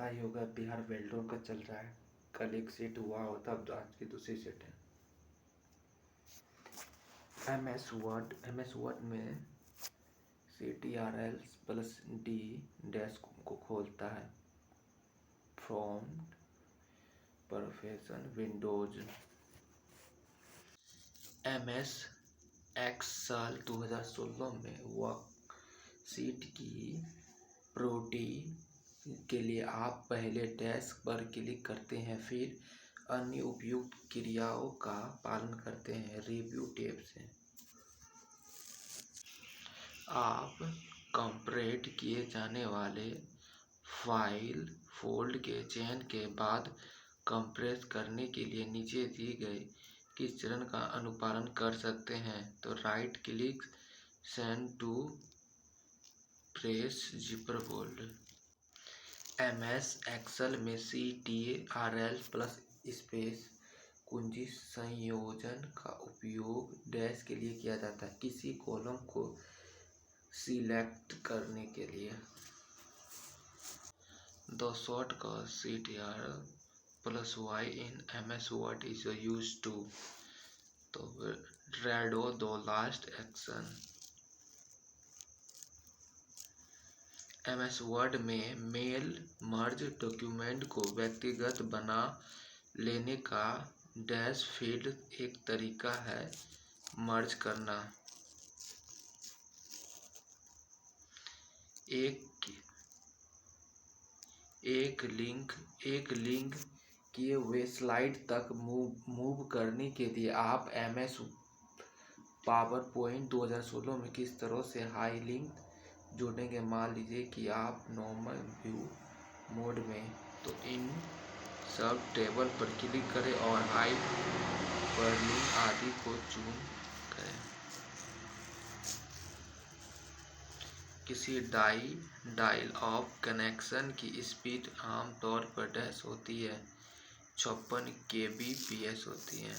पता ही होगा बिहार वेल्डों का चल रहा है। कल एक सेट हुआ होता, अब आज की दूसरी सेट है। एम एस वर्ड में CTRL+D डैश को खोलता है। From profession Windows. MS Excel 2016 में वर्कशीट की प्रोडी के लिए आप पहले डैश पर क्लिक करते हैं, फिर अन्य उपयुक्त क्रियाओं का पालन करते हैं। रिव्यू टैब से आप कंप्रेस किए जाने वाले फाइल फोल्ड के चयन के बाद कंप्रेस करने के लिए नीचे दिए गए किस चरण का अनुपालन कर सकते हैं। तो right click, send to, press zipper bold. MS Excel में CTRL+ कुंजी संयोजन का उपयोग डैश के लिए किया जाता है, किसी कॉलम को सिलेक्ट करने के लिए। The shortcut CTRL+Y in MS Word is used to redo the last action। MS Word में मेल मर्ज डॉक्यूमेंट को व्यक्तिगत बना लेने का डैश फील्ड एक तरीका है मर्ज करना। एक लिंक किए हुए स्लाइड तक मूव करने के लिए आप MS पावरपॉइंट 2016 में किस तरह से हाई लिंक जोड़ेंगे। मान लीजिए कि आप नॉर्मल व्यू मोड में, तो इन सब टेबल पर क्लिक करें और हाइपरलिंक आदि को चुन करें। किसी डायल ऑफ कनेक्शन की स्पीड आमतौर पर डैश होती है, 56 kbps होती है।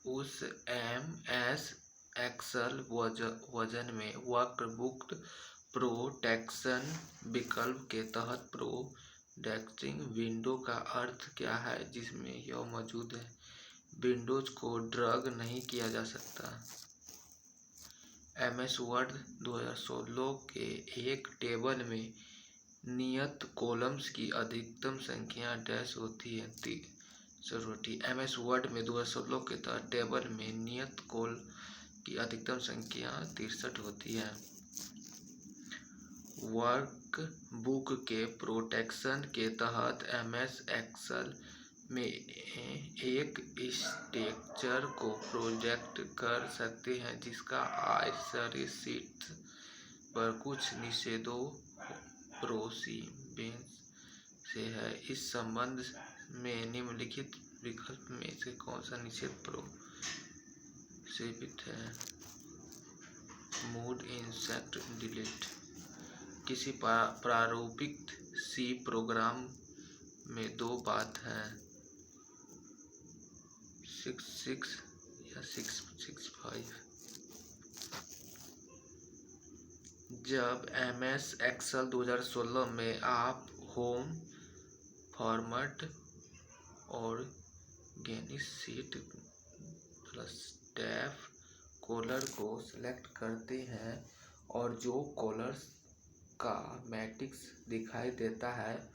उस MS एक्सेल वर्जन में वर्कबुक प्रोटेक्शन विकल्प के तहत प्रोटेक्टिंग विंडो का अर्थ क्या है, जिसमें यह मौजूद है। विंडोज को ड्रैग नहीं किया जा सकता। MS वर्ड 2016 के एक टेबल में नियत कॉलम्स की अधिकतम संख्या डैश होती है 63। MS वर्ड में 2016 के तहत टेबल में नियत कॉलम की अधिकतम संख्या 63 होती है। वर्कबुक के प्रोटेक्शन के तहत MS एक्सेल में एक स्ट्रक्चर को प्रोजेक्ट कर सकते हैं जिसका आश्रय शीट पर कुछ निषेधों प्रोहिबिशंस से है। इस संबंध में निम्नलिखित विकल्प में से कौन सा निषेध प्रोहिबिट है। Move insert delete. किसी प्रारूपिक C प्रोग्राम में दो बात हैं, 66 या 665। जब MS एक्सेल 2016 में आप होम फॉर्मेट और organic sheet plus tab colour को सिलेक्ट करते हैं और जो कलर्स का मैट्रिक्स दिखाई देता है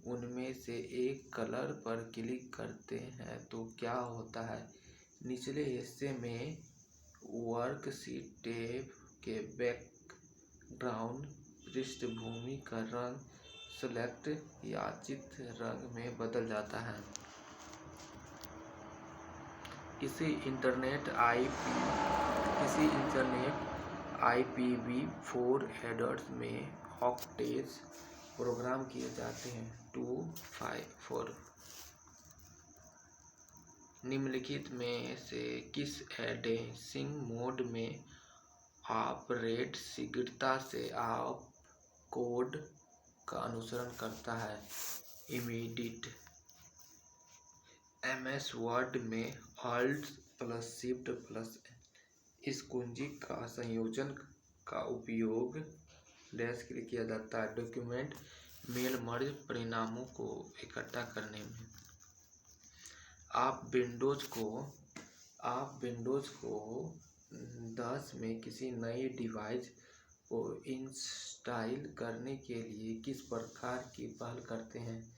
उनमें से एक कलर पर क्लिक करते हैं, तो क्या होता है। निचले हिस्से में वर्कशीट टैब के बैकग्राउंड पृष्ठभूमि का रंग सेलेक्ट याचित रंग में बदल जाता है। किसी इंटरनेट IPv4 हेडर्स में ऑक्टेट्स प्रोग्राम किए जाते हैं 254। निम्नलिखित में से किस एड्रेसिंग मोड में ऑपरेट शीघ्रता से आप कोड का अनुसरण करता है। इमीडिएट। MS वर्ड में Alt+Shift+N इस कुंजी का संयोजन का उपयोग डैश के लिए किया जाता है। डॉक्यूमेंट मेल मर्ज परिणामों को इकट्ठा करने में। आप विंडोज को 10 में किसी नई डिवाइस को इंस्टॉल करने के लिए किस प्रकार की पहल करते हैं?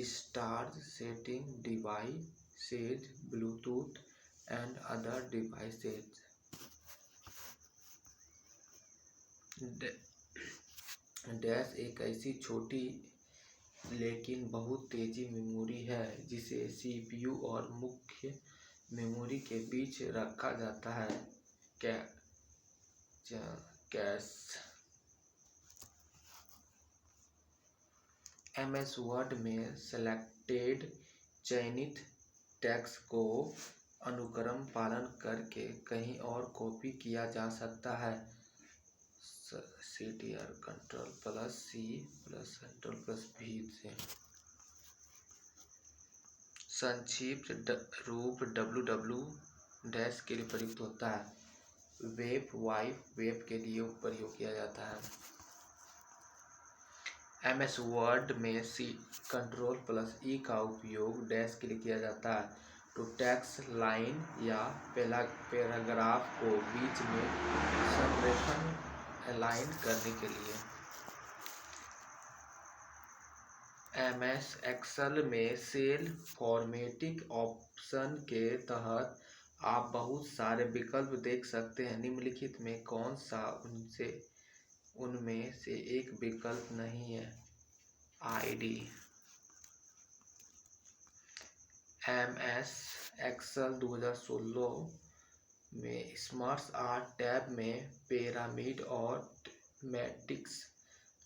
Start setting devices, Bluetooth and other devices. Dash एक ऐसी छोटी लेकिन बहुत तेजी मेमोरी है जिसे सीपीयू और मुख्य मेमोरी के बीच रखा जाता है। कैश। एमएस वर्ड में सेलेक्टेड चयनित टेक्स्ट को अनुक्रम पालन करके कहीं और कॉपी किया जा सकता है। ctr Ctrl+C + Ctrl+V से। संक्षिप्त रूप www डैश के लिए प्रयुक्त होता है। वेब के लिए प्रयोग किया जाता है। एमएस वर्ड में Ctrl+E का उपयोग डैश के लिए किया जाता है तो टेक्स्ट लाइन या पैराग्राफ को बीच में संरेखण अलाइन करने के लिए। एमएस एक्सेल में सेल फॉर्मेटिंग ऑप्शन के तहत आप बहुत सारे विकल्प देख सकते हैं। निम्नलिखित में कौन सा उनमें से एक विकल्प नहीं है? आईडी। एमएस एक्सेल 2016 में स्मार्ट आर्ट टैब में पिरामिड और मैट्रिक्स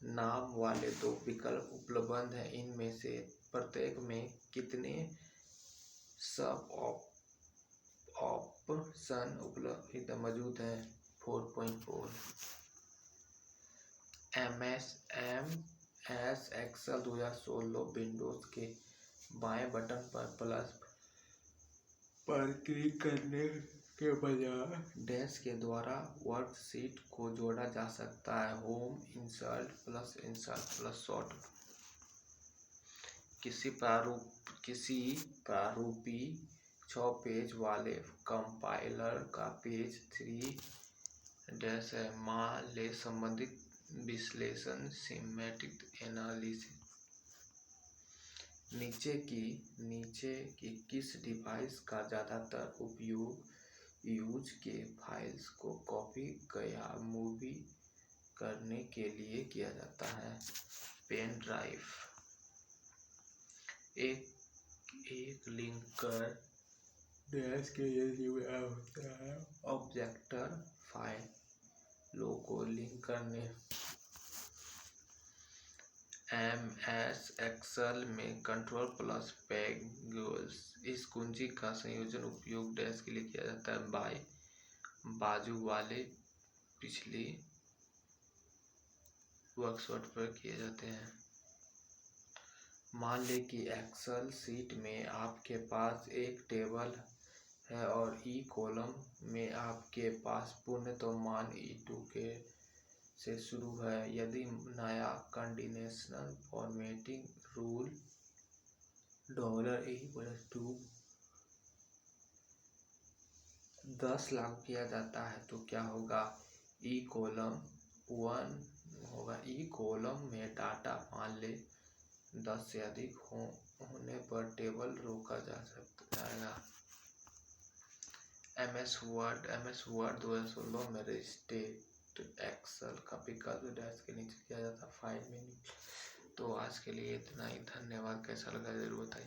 नाम वाले 2 विकल्प उपलब्ध हैं। इनमें से प्रत्येक में कितने सब ऑप्शन उपलब्ध मौजूद हैं? 4.4। एमएस एक्सेल 2016 विंडोज के बाएं बटन पर प्लस पर क्लिक करने के बजाय डैश के द्वारा वर्कशीट को जोड़ा जा सकता है। Home, insert plus sort. किसी प्रारूपी 6 पेज वाले कंपाइलर का पेज 3 डैश है। मान ले संबंधित विश्लेषण सिमेटिक एनालिसिस। नीचे की किस डिवाइस का ज़्यादातर उपयोग यूज के फाइल्स को कॉपी या मूवी करने के लिए किया जाता है? Pen drive. एक लिंकर डैश के लिए होता है। ऑब्जेक्टर फाइलों को लिंक करने। एमएस एक्सेल में Ctrl+पैगोल्स इस कुंजी का संयोजन उपयोग डैश के लिए किया जाता है। बाजू वाले पिछली वर्कशीट पर किए जाते हैं। मान लें कि एक्सेल शीट में आपके पास एक टेबल है और ई कॉलम में आपके पास पूर्णतः मान E2 के से शुरू है। यदि नया कंडीशनल फॉर्मेटिंग रूल $E+2 10 लागू किया जाता है तो क्या होगा? ई कॉलम 1 होगा। ई कॉलम में डाटा मान ले 10 से अधिक होने पर टेबल रोका जाएगा। एमएस वर्ड 2016 में रजिस्टर्ड एक्सेल का विकल्प डैश के नीचे किया जाता है। File menu. तो आज के लिए इतना ही। धन्यवाद। कैसा लगा जरूर बताइए।